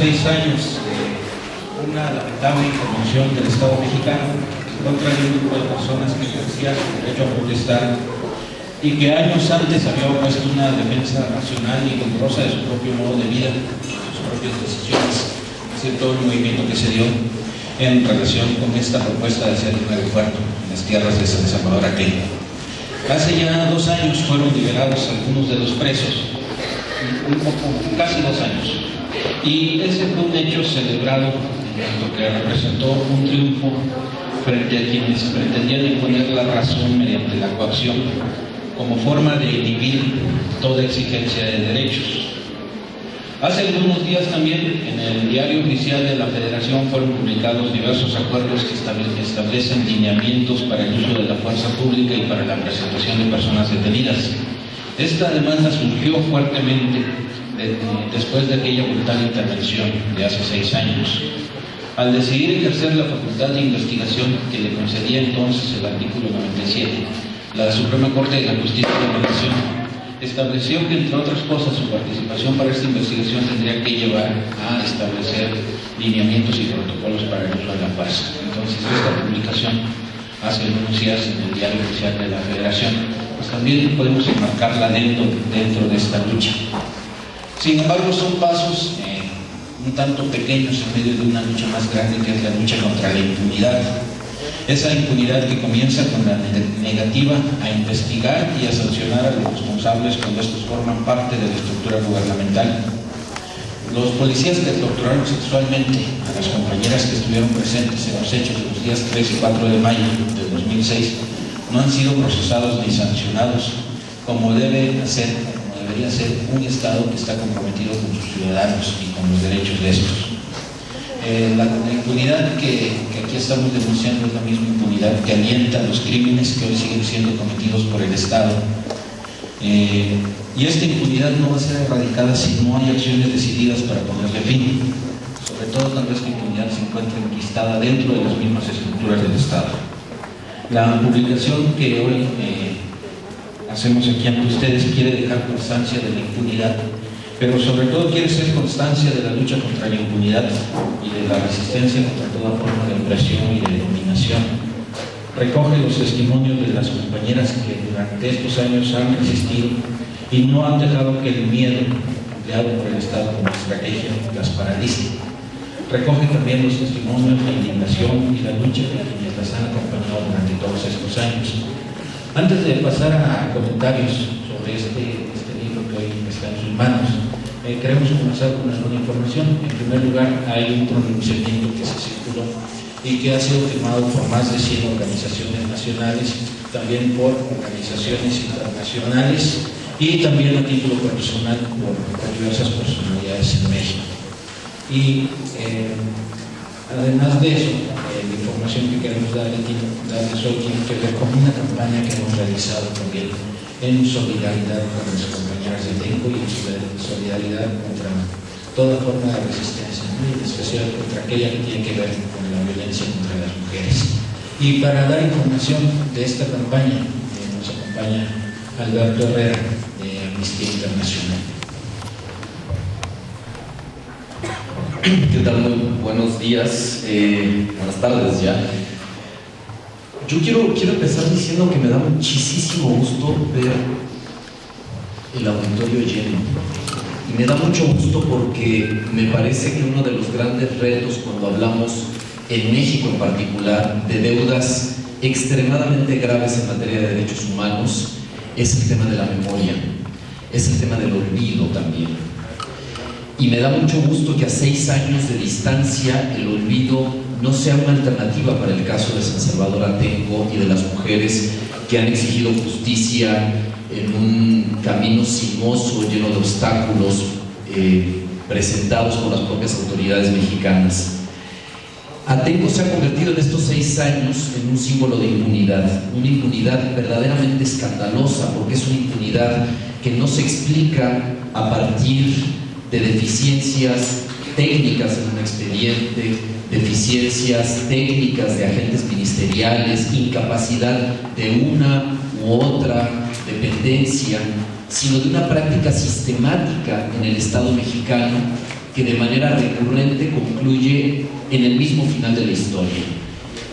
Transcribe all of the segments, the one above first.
6 años una lamentable intervención del Estado mexicano contra un grupo de personas que ejercían su derecho a protestar y que años antes había opuesto una defensa racional y rigurosa de su propio modo de vida, sus propias decisiones, todo el movimiento que se dio en relación con esta propuesta de hacer un aeropuerto en las tierras de San Salvador Aquel. Hace ya 2 años fueron liberados algunos de los presos, casi 2 años, y ese fue un hecho celebrado porque representó un triunfo frente a quienes pretendían imponer la razón mediante la coacción como forma de inhibir toda exigencia de derechos. Hace algunos días también en el diario oficial de la Federación fueron publicados diversos acuerdos que establecen lineamientos para el uso de la fuerza pública y para la presentación de personas detenidas. Esta demanda surgió fuertemente después de aquella brutal intervención de hace 6 años. Al decidir ejercer la facultad de investigación que le concedía entonces el artículo 97, la Suprema Corte de la Justicia de la Nación estableció que, entre otras cosas, su participación para esta investigación tendría que llevar a establecer lineamientos y protocolos para el uso de la fuerza. Entonces, esta publicación hace unos días en el diario oficial de la Federación, pues también podemos enmarcarla dentro de esta lucha. Sin embargo, son pasos un tanto pequeños en medio de una lucha más grande, que es la lucha contra la impunidad. Esa impunidad que comienza con la negativa a investigar y a sancionar a los responsables cuando estos forman parte de la estructura gubernamental. Los policías que torturaron sexualmente a las compañeras que estuvieron presentes en los hechos de los días 3 y 4 de mayo de 2006 no han sido procesados ni sancionados, como debería ser un Estado que está comprometido con sus ciudadanos y con los derechos de estos. La impunidad que aquí estamos denunciando es la misma impunidad que alienta los crímenes que hoy siguen siendo cometidos por el Estado. Y esta impunidad no va a ser erradicada si no hay acciones decididas para ponerle fin, sobre todo cuando esta impunidad se encuentra enquistada dentro de las mismas estructuras del Estado. La publicación que hoy hacemos aquí ante ustedes quiere dejar constancia de la impunidad, pero sobre todo quiere ser constancia de la lucha contra la impunidad y de la resistencia contra toda forma de opresión y de dominación. Recoge los testimonios de las compañeras que durante estos años han resistido y no han dejado que el miedo empleado por el Estado como estrategia las paralice. Recoge también los testimonios de indignación y la lucha de quienes las han acompañado durante todos estos años. Antes de pasar a comentarios sobre este libro que hoy está en sus manos, queremos comenzar con alguna información. En primer lugar, hay un pronunciamiento que se circuló y que ha sido firmado por más de 100 organizaciones nacionales, también por organizaciones internacionales y también a título personal por diversas personalidades en México. Y además de eso, la información que queremos darles hoy tiene que ver con una campaña que hemos realizado también en solidaridad con las compañeras de Atenco y en solidaridad contra toda forma de resistencia, en especial contra aquella que tiene que ver con la violencia contra las mujeres. Y para dar información de esta campaña nos acompaña Alberto Herrera de Amnistía Internacional. ¿Qué tal? Muy buenos días, buenas tardes ya. Yo quiero empezar diciendo que me da muchísimo gusto ver el auditorio lleno. Y me da mucho gusto porque me parece que uno de los grandes retos cuando hablamos en México en particular de deudas extremadamente graves en materia de derechos humanos es el tema de la memoria, es el tema del olvido también. Y me da mucho gusto que a 6 años de distancia el olvido no sea una alternativa para el caso de San Salvador Atenco y de las mujeres que han exigido justicia en un camino sinuoso, lleno de obstáculos presentados por las propias autoridades mexicanas. Atenco se ha convertido en estos 6 años en un símbolo de impunidad, una impunidad verdaderamente escandalosa, porque es una impunidad que no se explica a partir de deficiencias técnicas en un expediente, deficiencias técnicas de agentes ministeriales, incapacidad de una u otra dependencia, sino de una práctica sistemática en el Estado mexicano que de manera recurrente concluye en el mismo final de la historia: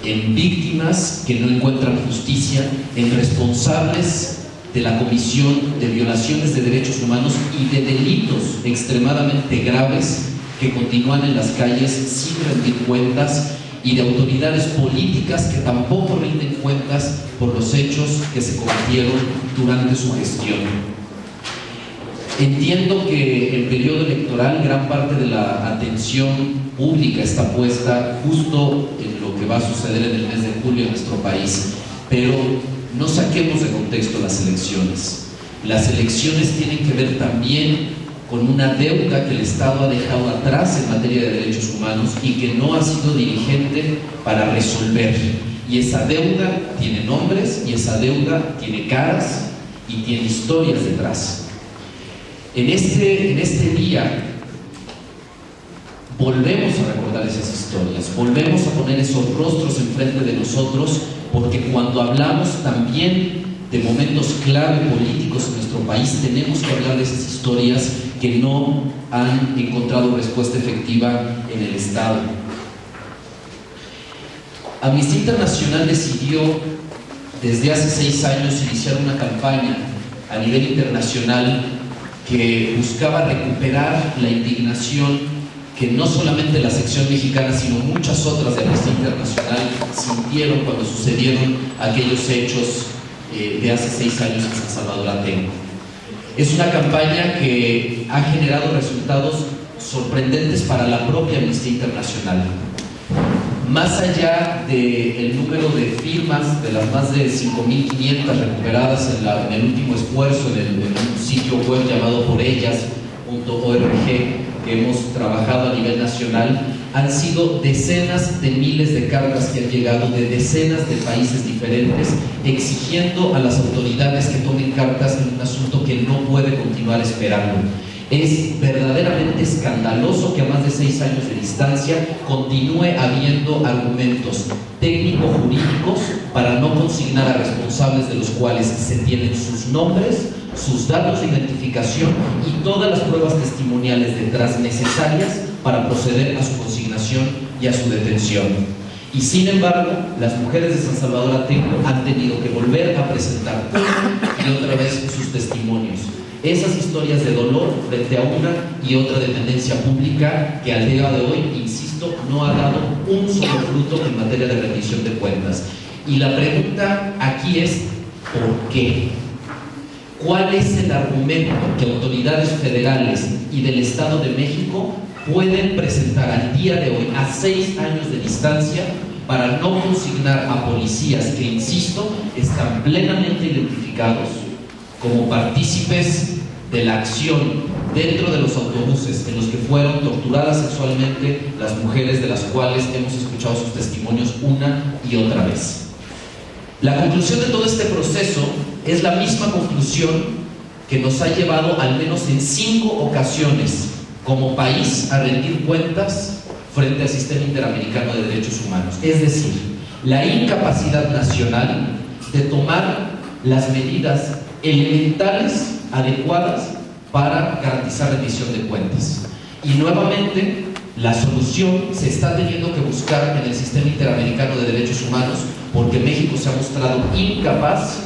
en víctimas que no encuentran justicia, en responsables de la comisión de violaciones de derechos humanos y de delitos extremadamente graves que continúan en las calles sin rendir cuentas, y de autoridades políticas que tampoco rinden cuentas por los hechos que se cometieron durante su gestión. Entiendo que en periodo electoral gran parte de la atención pública está puesta justo en lo que va a suceder en el mes de julio en nuestro país, pero no saquemos de contexto las elecciones. Las elecciones tienen que ver también con una deuda que el Estado ha dejado atrás en materia de derechos humanos y que no ha sido diligente para resolver. Y esa deuda tiene nombres, y esa deuda tiene caras y tiene historias detrás. En este día volvemos a recordar esas historias, volvemos a poner esos rostros enfrente de nosotros, porque cuando hablamos también de momentos clave políticos en nuestro país, tenemos que hablar de esas historias que no han encontrado respuesta efectiva en el Estado. Amnistía Internacional decidió desde hace 6 años iniciar una campaña a nivel internacional que buscaba recuperar la indignación que no solamente la sección mexicana, sino muchas otras de Amnistía Internacional sintieron cuando sucedieron aquellos hechos de hace 6 años en San Salvador Atenco. Es una campaña que ha generado resultados sorprendentes para la propia Amnistía Internacional. Más allá del número de firmas, de las más de 5.500 recuperadas en el último esfuerzo en un sitio web llamado porellas.org, que hemos trabajado a nivel nacional, han sido decenas de miles de cartas que han llegado de decenas de países diferentes, exigiendo a las autoridades que tomen cartas en un asunto que no puede continuar esperando. Es verdaderamente escandaloso que a más de 6 años de distancia continúe habiendo argumentos técnico-jurídicos para no consignar a responsables de los cuales se tienen sus nombres, sus datos de identificación y todas las pruebas testimoniales detrás necesarias para proceder a su consignación y a su detención. Y sin embargo, las mujeres de San Salvador Atenco han tenido que volver a presentar una y otra vez sus testimonios. Esas historias de dolor frente a una y otra dependencia pública que al día de hoy, insisto, no ha dado un solo fruto en materia de rendición de cuentas. Y la pregunta aquí es, ¿por qué? ¿Cuál es el argumento que autoridades federales y del Estado de México pueden presentar al día de hoy, a 6 años de distancia, para no consignar a policías que, insisto, están plenamente identificados como partícipes de la acción dentro de los autobuses en los que fueron torturadas sexualmente las mujeres de las cuales hemos escuchado sus testimonios una y otra vez? La conclusión de todo este proceso es la misma conclusión que nos ha llevado al menos en 5 ocasiones como país a rendir cuentas frente al Sistema Interamericano de Derechos Humanos. Es decir, la incapacidad nacional de tomar las medidas elementales adecuadas para garantizar rendición de cuentas. Y nuevamente, la solución se está teniendo que buscar en el Sistema Interamericano de Derechos Humanos, porque México se ha mostrado incapaz,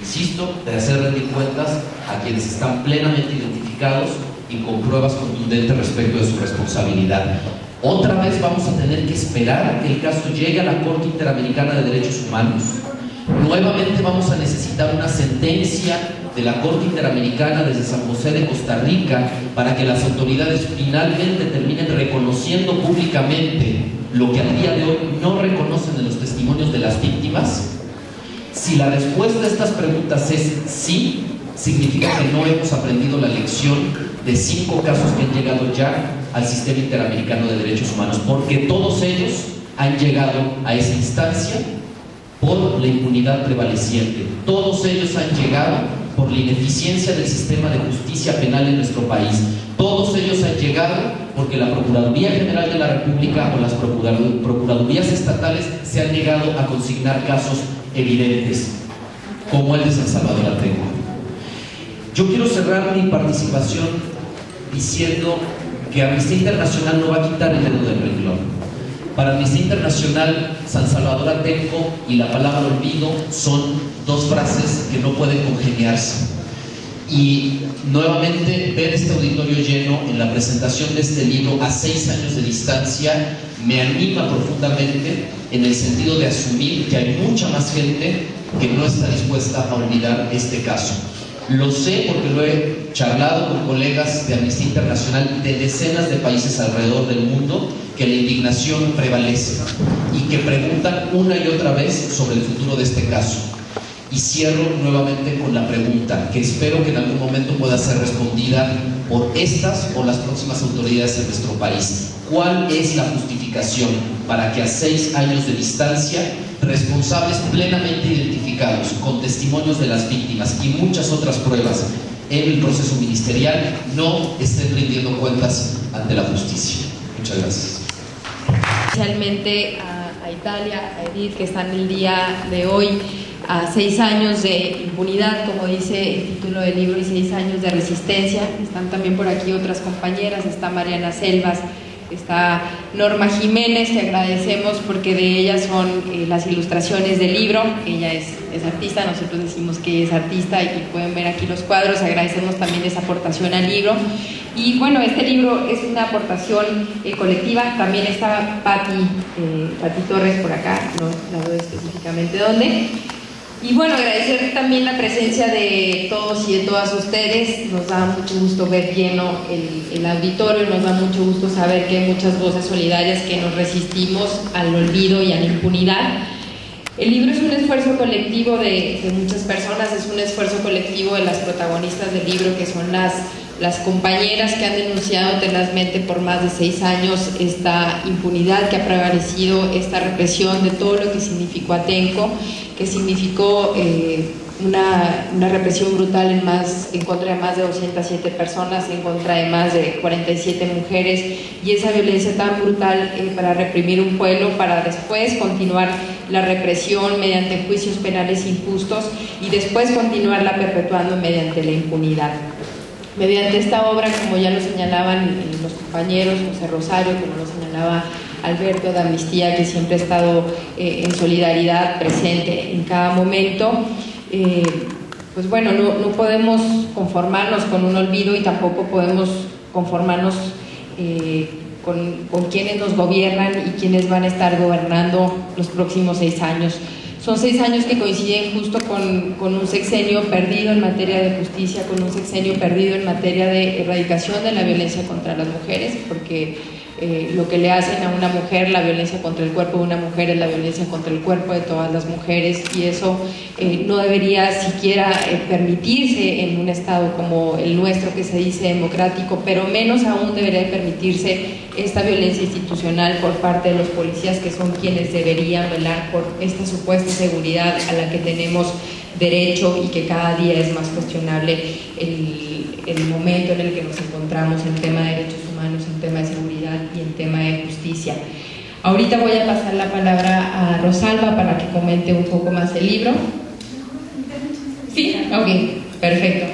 insisto, de hacer rendir cuentas a quienes están plenamente identificados y con pruebas contundentes respecto de su responsabilidad. Otra vez vamos a tener que esperar que el caso llegue a la Corte Interamericana de Derechos Humanos. Nuevamente vamos a necesitar una sentencia de la Corte Interamericana desde San José de Costa Rica para que las autoridades finalmente terminen reconociendo públicamente lo que al día de hoy no reconocen en los testimonios de las víctimas. Si la respuesta a estas preguntas es sí, significa que no hemos aprendido la lección de 5 casos que han llegado ya al Sistema Interamericano de Derechos Humanos, porque todos ellos han llegado a esa instancia por la impunidad prevaleciente. Todos ellos han llegado por la ineficiencia del sistema de justicia penal en nuestro país. Todos ellos han llegado porque la Procuraduría General de la República o las Procuradurías estatales se han negado a consignar casos evidentes, como el de San Salvador Atenco. Yo quiero cerrar mi participación diciendo que Amnistía Internacional no va a quitar el dedo del renglón. Para Amnistía Internacional, San Salvador Atenco y la palabra olvido son dos frases que no pueden congeniarse. Y nuevamente ver este auditorio lleno en la presentación de este libro a 6 años de distancia me anima profundamente, en el sentido de asumir que hay mucha más gente que no está dispuesta a olvidar este caso. Lo sé porque lo he charlado con colegas de Amnistía Internacional de decenas de países alrededor del mundo, que la indignación prevalece y que preguntan una y otra vez sobre el futuro de este caso. Y cierro nuevamente con la pregunta, que espero que en algún momento pueda ser respondida por estas o las próximas autoridades de nuestro país. ¿Cuál es la justificación para que a 6 años de distancia, responsables plenamente identificados, con testimonios de las víctimas y muchas otras pruebas en el proceso ministerial, no estén rindiendo cuentas ante la justicia? Muchas gracias. Especialmente a Italia, a Edith, que están el día de hoy a 6 años de impunidad, como dice el título del libro, y 6 años de resistencia. Están también por aquí otras compañeras, está Mariana Selvas, está Norma Jiménez, que agradecemos porque de ella son las ilustraciones del libro. Ella es artista, nosotros decimos que es artista y pueden ver aquí los cuadros. Agradecemos también esa aportación al libro. Y bueno, este libro es una aportación colectiva. También está Pati Torres por acá, no veo específicamente dónde. Y bueno, agradecer también la presencia de todos y de todas ustedes. Nos da mucho gusto ver lleno el auditorio, nos da mucho gusto saber que hay muchas voces solidarias que nos resistimos al olvido y a la impunidad. El libro es un esfuerzo colectivo de muchas personas, es un esfuerzo colectivo de las protagonistas del libro, que son las compañeras que han denunciado tenazmente por más de 6 años esta impunidad que ha prevalecido, esta represión de todo lo que significó Atenco, que significó una represión brutal en contra de más de 207 personas, en contra de más de 47 mujeres, y esa violencia tan brutal para reprimir un pueblo, para después continuar la represión mediante juicios penales injustos y después continuarla perpetuando mediante la impunidad. Mediante esta obra, como ya lo señalaban los compañeros, José Rosario, como lo señalaba Alberto de Amnistía, que siempre ha estado en solidaridad presente en cada momento, pues bueno, no podemos conformarnos con un olvido y tampoco podemos conformarnos con quienes nos gobiernan y quienes van a estar gobernando los próximos 6 años. Son 6 años que coinciden justo con un sexenio perdido en materia de justicia, con un sexenio perdido en materia de erradicación de la violencia contra las mujeres, porque lo que le hacen a una mujer, la violencia contra el cuerpo de una mujer es la violencia contra el cuerpo de todas las mujeres, y eso no debería siquiera permitirse en un estado como el nuestro, que se dice democrático, pero menos aún debería permitirse esta violencia institucional por parte de los policías, que son quienes deberían velar por esta supuesta seguridad a la que tenemos derecho y que cada día es más cuestionable el momento en el que nos encontramos en tema de derechos humanos, en tema de seguridad y en tema de justicia. Ahorita voy a pasar la palabra a Rosalba para que comente un poco más el libro. ¿Sí? Ok, perfecto.